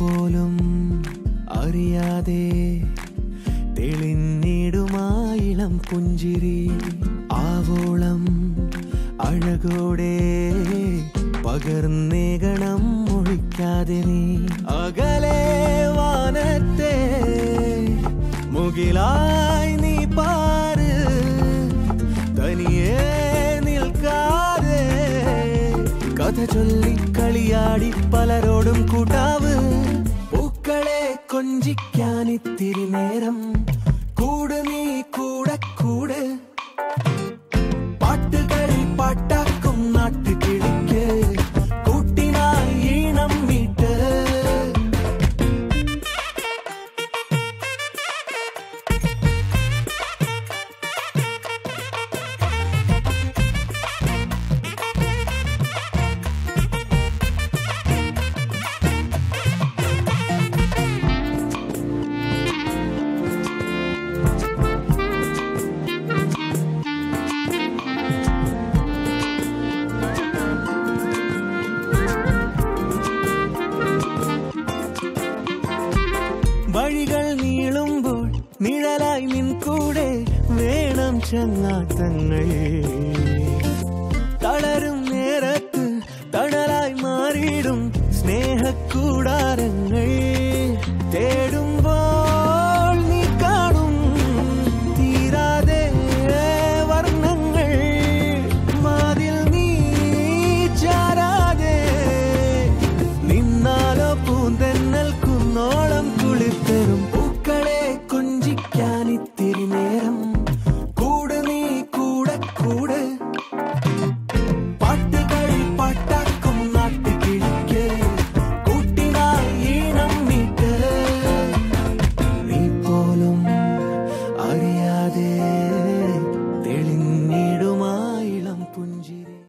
പോലും അറിയാതെ തെളിഞ്ഞിടുമായിളം പുഞ്ചിരി ആവോളം അഴകോടെ പകർന്നേകണം ഒഴിക്കാതെ നീ അകലെ വാനത്തെ മുകിലായി നീ പാര് തനിയെ നിൽക്കാതെ കഥ ചൊല്ലി കളിയാടി പലരോടും കൂട്ടാവ് പൂക്കളെ കൊഞ്ചിക്കാനിത്തിരി നേരം കൂട് നീ കൂടെ കൂട് പാട്ടുകളിൽ പാട്ടാക്കും നാട്ടുകിളിക്ക് കൂട്ടിനായി ഈണം മീട്ട് വഴികൾ നീളുമ്പോൾ നിഴലായി നിൻ കൂടെ വേണം ചങ്ങാത്തങ്ങൾ തളരും നേരത്ത് തണലായി മാറിയിടും സ്നേഹക്കൂടാരങ്ങൾ